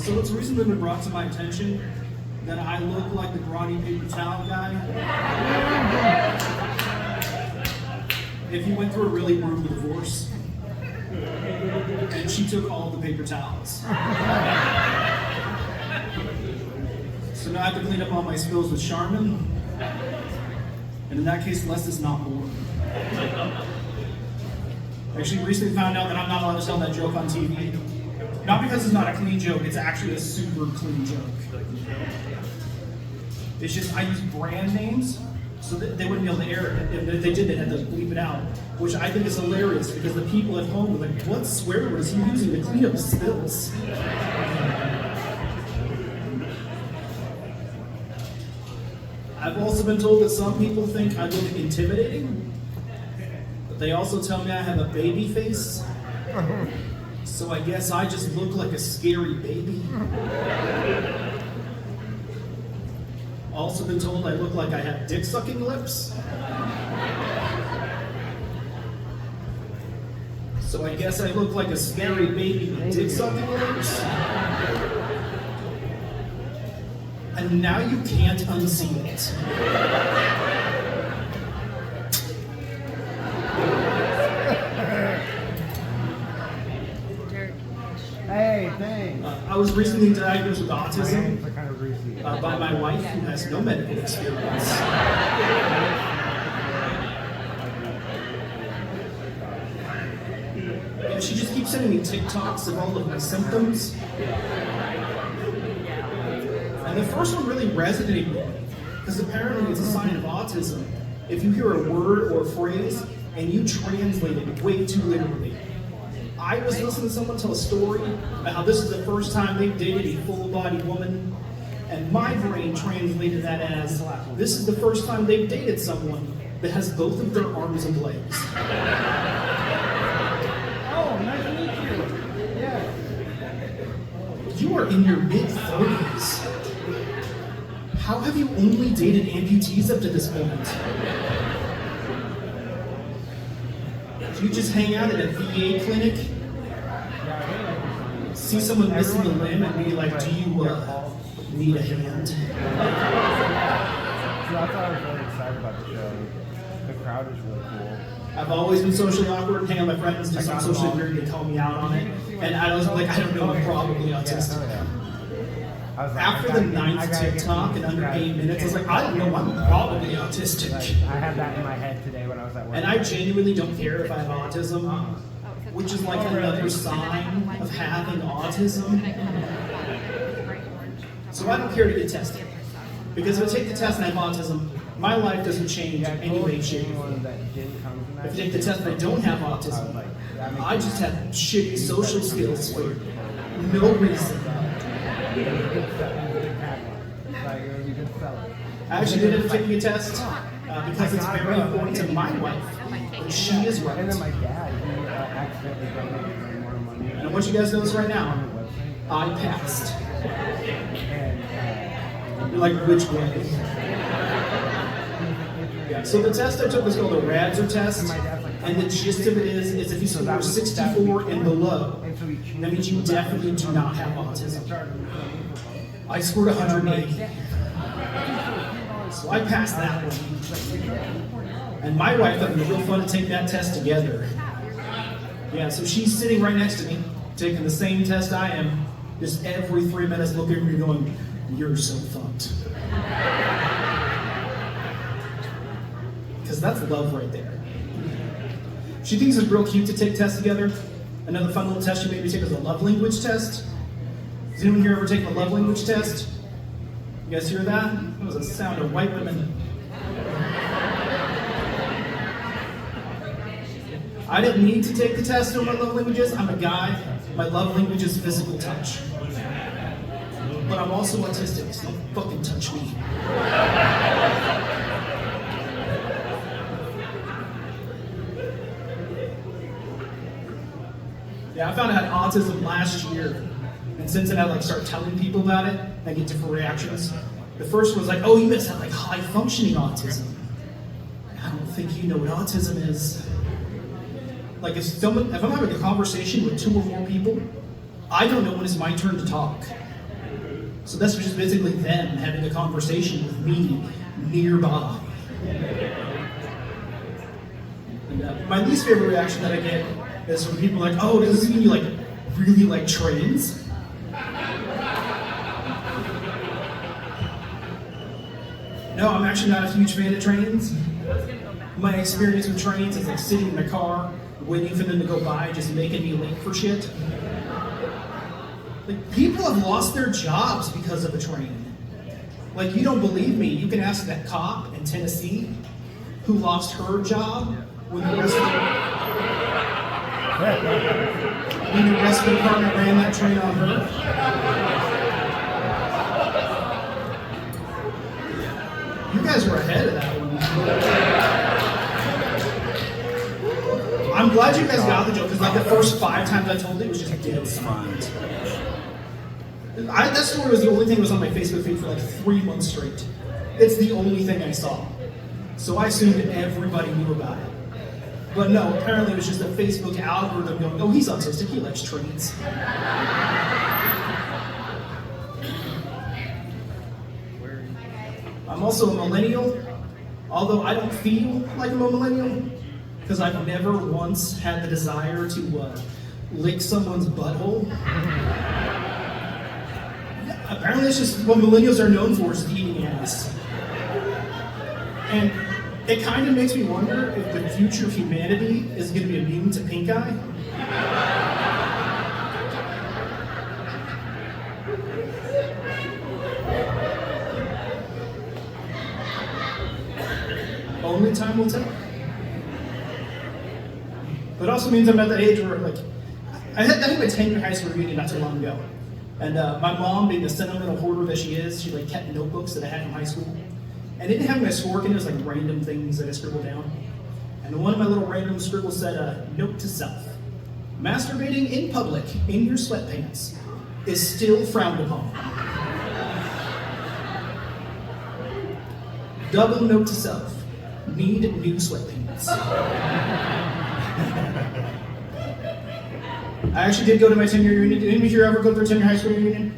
So it's recently been brought to my attention that I look like the grotty paper towel guy. If you went through a really brutal divorce, and she took all the paper towels. So now I have to clean up all my spills with Charmin, and in that case, less is not more. I actually recently found out that I'm not allowed to tell that joke on TV. Not because it's not a clean joke, it's actually a super clean joke. It's just I use brand names so that they wouldn't be able to air it. If they did, they had to bleep it out, which I think is hilarious because the people at home were like, what swear word is he using to clean up spills? I've also been told that some people think I look intimidating, but they also tell me I have a baby face. So I guess I just look like a scary baby. Also been told I look like I have dick-sucking lips. So I guess I look like a scary baby with dick-sucking lips. And now you can't unsee it. Hey, thanks. I was recently diagnosed with autism by my wife, who has no medical experience. And she just keeps sending me TikToks of all of my symptoms. And the first one really resonated with me, because apparently it's a sign of autism if you hear a word or a phrase and you translate it way too literally. I was listening to someone tell a story about how this is the first time they've dated a full-bodied woman, and my brain translated that as, this is the first time they've dated someone that has both of their arms and legs. Oh, nice to meet you. Yeah. You are in your mid-30s. How have you only dated amputees up to this point? Do you just hang out at a VA clinic? See someone missing a limb and be like, do you need a hand? So I thought I was really excited about the show. The crowd is really cool. I've always been socially awkward, hang out with my friends, do something socially weird, they call me out on it. And I was like, I don't know, I'm probably autistic. After the 9th TikTok in under 8 minutes, I was like, I don't know, I'm probably autistic. I had that in my head today when I was at work. And I genuinely don't care if I have autism, which is like another sign of having autism. So I don't care to get tested. Because if I take the test and I have autism, my life doesn't change in any way, shape, or form. If I take the test and I don't have autism, I just have shitty social skills for no reason. I actually did end up taking a test because it's very important to my wife that she is right. And then my dad, he accidentally donated more money. And I want you guys to know this right now. I passed. You're like, which way? Yeah, so the test I took was called a Radzer test. And the gist of it is if you score 64 and below, that means you definitely do not have autism. I scored 180. So I passed that one. And my wife thought it was real fun to take that test together. Yeah, so she's sitting right next to me, taking the same test I am, just every 3 minutes looking at me going, you're so fucked. Because that's love right there. She thinks it's real cute to take tests together. Another fun little test she made me take was a love language test. Has anyone here ever taken a love language test? You guys hear that? That was a sound of white women. I didn't need to take the test on my love languages. I'm a guy. My love language is physical touch. But I'm also autistic, so don't fucking touch me. Yeah, I found out I had autism last year. And since then, I start telling people about it, and I get different reactions. The first one was like, oh, you must have high functioning autism. I don't think you know what autism is. Like if I'm having a conversation with 2 or more people, I don't know when it's my turn to talk. So that's just basically them having a conversation with me nearby. And my least favorite reaction that I get is when people are like, oh, does this mean you like really like trains? No, I'm actually not a huge fan of trains. My experience with trains is like sitting in my car, waiting for them to go by, just making me late for shit. Like, people have lost their jobs because of a train. Like, you don't believe me, you can ask that cop in Tennessee who lost her job when the rescue department ran that train on her. You guys were ahead of that one. I'm glad you guys got the joke, because like the first 5 times I told it was just dead silent. That story was the only thing that was on my Facebook feed for like 3 months straight. It's the only thing I saw. So I assumed everybody knew about it. But no, apparently it was just a Facebook algorithm going, oh, he's autistic, he likes trains. I'm also a millennial, although I don't feel like I'm a millennial, because I've never once had the desire to lick someone's butthole. Apparently it's just what millennials are known for, is eating ass. And it kind of makes me wonder if the future of humanity is going to be immune to pink eye. Only time will tell. But it also means I'm at that age where, like, I had my 10-year high school reunion not too long ago. And my mom, being the sentimental hoarder that she is, she like kept notebooks that I had from high school. And it didn't have my schoolwork in it, it was like random things that I scribbled down. And one of my little random scribbles said, note to self, masturbating in public in your sweatpants is still frowned upon. Double note to self, need new sweatpants. I actually did go to my 10-year reunion. Did anybody here ever go to their 10-year high school reunion?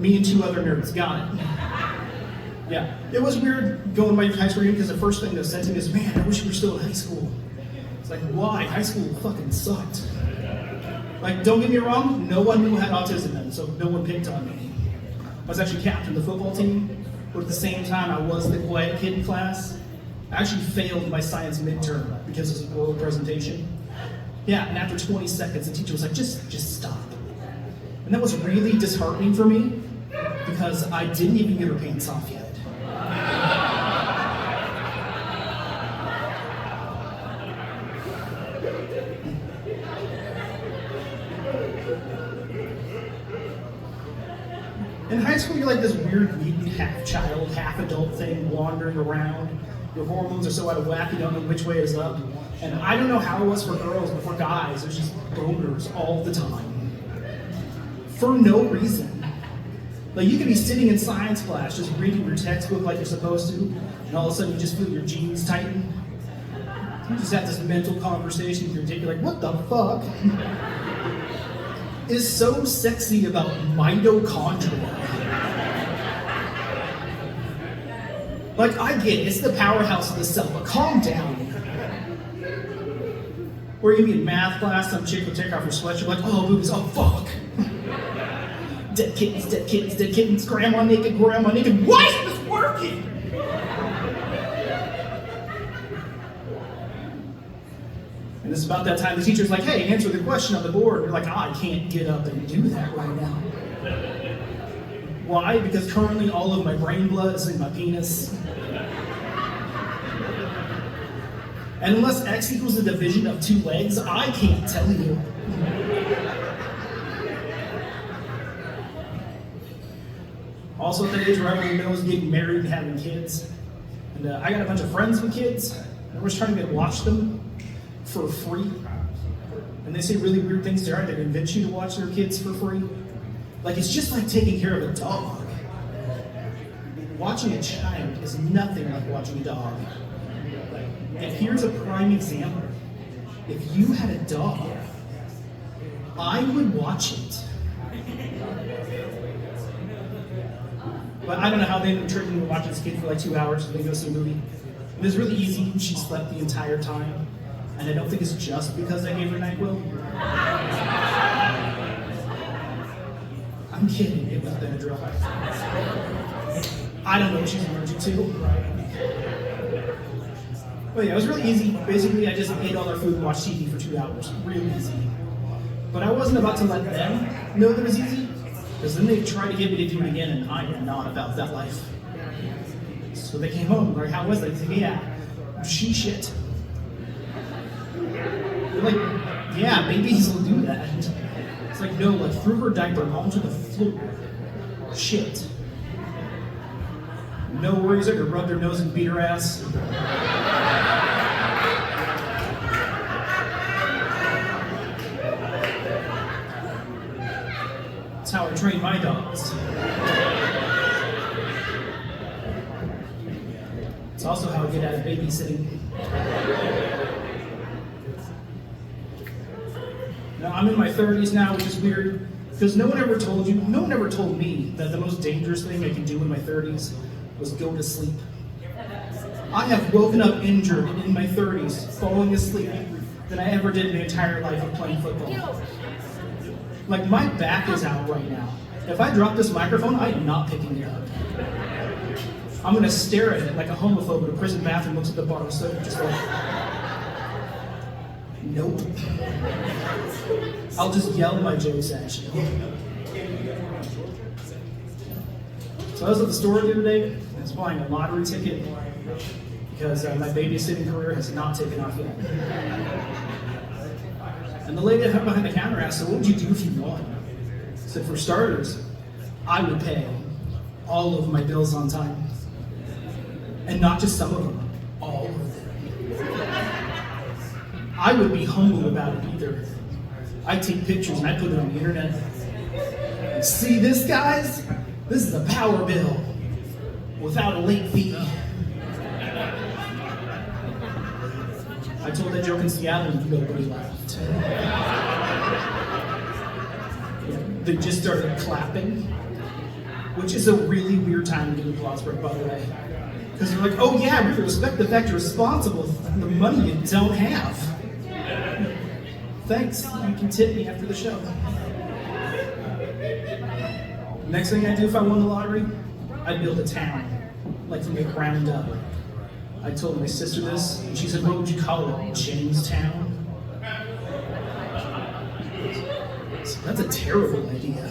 Me and 2 other nerds, got it. Yeah, it was weird going to my high school reunion because the first thing that said to me is, man, I wish we were still in high school. It's like, why? High school fucking sucked. Like, don't get me wrong, no one knew I had autism then, so no one picked on me. I was actually captain of the football team, but at the same time, I was the quiet kid in class. I actually failed my science midterm because it was an oral presentation. Yeah, and after 20 seconds, the teacher was like, just stop. And that was really disheartening for me because I didn't even get her pants off yet. In high school, you're like this weird mutant half-child, half-adult thing wandering around. Your hormones are so out of whack, you don't know which way is up. And I don't know how it was for girls, but for guys, there's just boners all the time. For no reason. Like, you could be sitting in science class, just reading your textbook like you're supposed to, and all of a sudden you just feel your jeans tighten. You just have this mental conversation with your dick, you're like, what the fuck is so sexy about mitochondria? Like, I get it, it's the powerhouse of the cell, but calm down. Or you can be in math class, some chick will take off her sweatshirt, like, oh, boobs, oh, fuck. Dead kittens, grandma naked, why is this working? And it's about that time the teacher's like, hey, answer the question on the board. And you're like, I can't get up and do that right now. Why? Because currently all of my brain blood is in my penis. And unless X equals the division of 2 legs, I can't tell you. Also at that age where everyone knows getting married and having kids. And I got a bunch of friends with kids, and we're just trying to watch them for free. And they say really weird things to her. They convince you to watch their kids for free. Like, it's just like taking care of a dog. Watching a child is nothing like watching a dog. And here's a prime example. If you had a dog, I would watch it But I don't know how they ended up tricking me to watch this kid for like 2 hours and then go see a movie. It was really easy. She slept the entire time. And I don't think it's just because I gave her NyQuil. I'm kidding, it was Benadryl. I don't know what she's allergic to. But yeah, it was really easy. Basically, I just ate all their food and watched TV for 2 hours. Real easy. But I wasn't about to let them know that it was easy, because then they tried to get me to do it again, and I am not about that life. So they came home, like, how was it? They said, yeah, she shit. They're like, yeah, babies will do that. It's like, no, like, threw her diaper onto the floor. Shit. No worries, I could rub their nose and beat her ass. That's how I train my dogs. It's also how I get out of babysitting. Now, I'm in my 30s now, which is weird, because no one ever told me that the most dangerous thing I can do in my 30s was go to sleep. I have woken up injured in my 30s, falling asleep, than I ever did in my entire life of playing football. Like, my back is out right now. If I drop this microphone, I am not picking it up. I'm gonna stare at it like a homophobe in a prison bathroom looks at the bar of soap, just like, nope. I'll just yell my jokes at you. So I was at the store the other day, I was buying a lottery ticket because my babysitting career has not taken off yet. And the lady behind the counter asked, so what would you do if you won? I said, for starters, I would pay all of my bills on time. And not just some of them, all of them. I would be humble about it either. I'd take pictures and I'd put it on the internet. Like, see this, guys? This is a power bill without a late fee. I told that joke in Seattle and nobody laughed. They just started clapping, which is a really weird time to give applause break, by the way. Because they're like, oh yeah, we respect the fact you're responsible for the money you don't have. Thanks, you can tip me after the show. Next thing I do if I won the lottery, I'd build a town, like from the ground up. I told my sister this, and she said, what would you call it, Jamestown? So that's a terrible idea.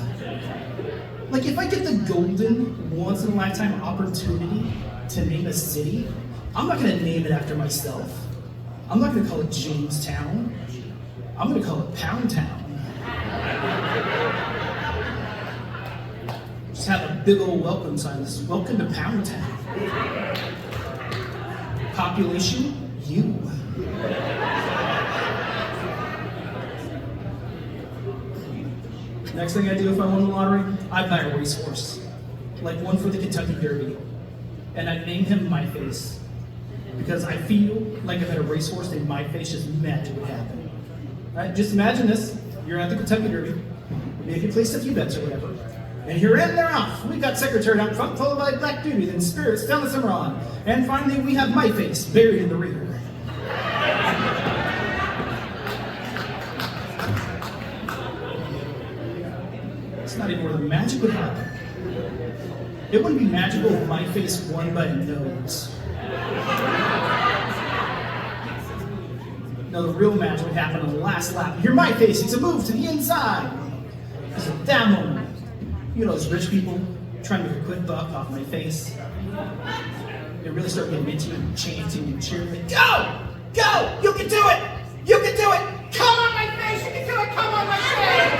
Like, if I get the golden, once-in-a-lifetime opportunity to name a city, I'm not gonna name it after myself. I'm not gonna call it Jamestown. I'm gonna call it Pound Town. Just have a big old welcome sign that says, welcome to Pound Town. Population, you. Next thing I do if I won the lottery, I'd buy a racehorse. Like one for the Kentucky Derby. And I'd name him My Face. Because I feel like if I had a racehorse named My Face, just magic would happen. Right? Just imagine this, you're at the Kentucky Derby, maybe you placed a few bets or whatever, and you're in, they're off. We got Secretary out front, followed by Black Beauty, then Spirits down the Cimarron, and finally we have My Face buried in the rear. It's not even where the magic would happen. It wouldn't be magical if My Face won by a nose. No, the real magic would happen on the last lap. You're My Face, it's a move to the inside. Because at that moment, you know those rich people trying to make a quick buck off My Face. They really start getting into it and chanting and cheering. Like, go! Go! You can do it! You can do it! Come on, My Face! You can do it! Come on, My Face!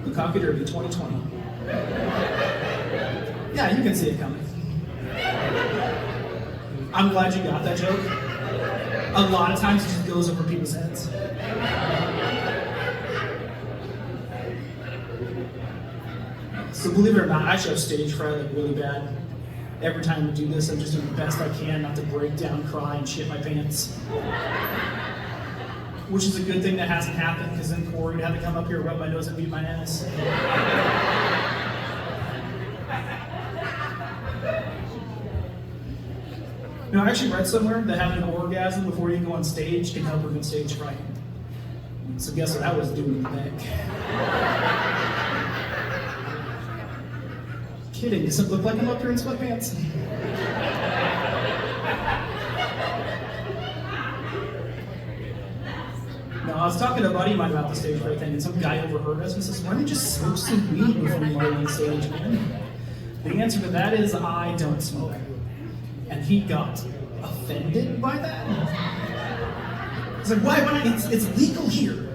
The Cocky Derby 2020. Yeah, you can see it coming. I'm glad you got that joke. A lot of times it just goes over people's heads. So believe it or not, I actually have stage fright like really bad. Every time we do this, I'm just doing the best I can not to break down, cry, and shit my pants. which is a good thing that hasn't happened because then Corey would have to come up here, rub my nose, and beat my ass. No, I actually read somewhere that having an orgasm before you go on stage can help prevent stage fright. So guess what I was doing in the back? Kidding, does it look like I'm up here in sweatpants? No, I was talking to a buddy of mine about the stage fright thing, and some guy overheard us and says, why don't you just smoke some weed before you go on stage, man? The answer to that is, I don't smoke. And he got offended by that. He's like, why not? It's legal here.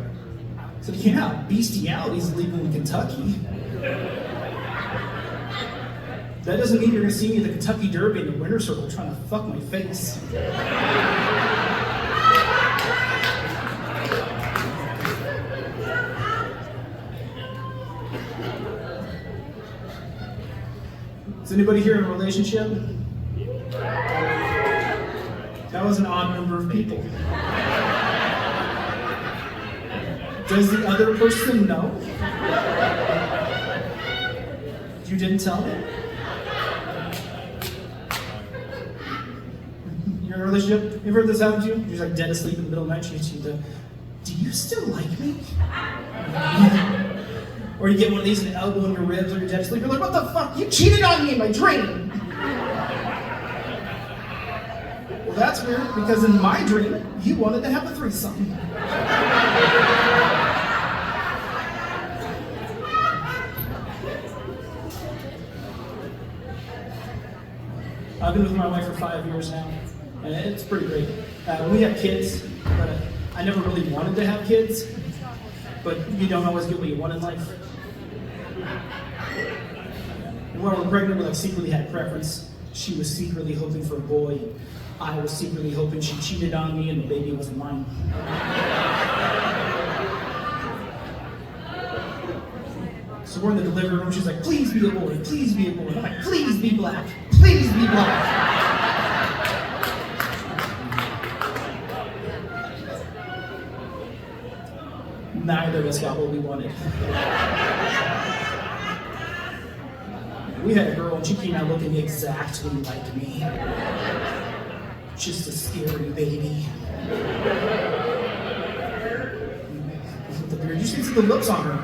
I said, yeah, bestiality is legal in Kentucky. That doesn't mean you're going to see me at the Kentucky Derby in the winter circle trying to fuck my face. Is anybody here in a relationship? That was an odd number of people. Does the other person know? You didn't tell them? You're in a relationship? You ever heard this happen to you? You're just like dead asleep in the middle of the night. She hits you with do you still like me? Or you get one of these and an elbow in your ribs or you're dead asleep. You're like, what the fuck? You cheated on me in my dream. Well, that's weird because in my dream, you wanted to have a threesome. I've been with my wife for 5 years now, and it's pretty great. We have kids, but I never really wanted to have kids, but you don't always get what you want in life. And when we were pregnant, we secretly had a preference. She was secretly hoping for a boy. I was secretly hoping she cheated on me and the baby wasn't mine. So we're in the delivery room, she's like, please be a boy, please be a boy. I'm like, please be black, please be black. Neither of us got what we wanted. We had a girl and she came out looking exactly like me. Just a scary baby. With the beard. You should see the looks on her.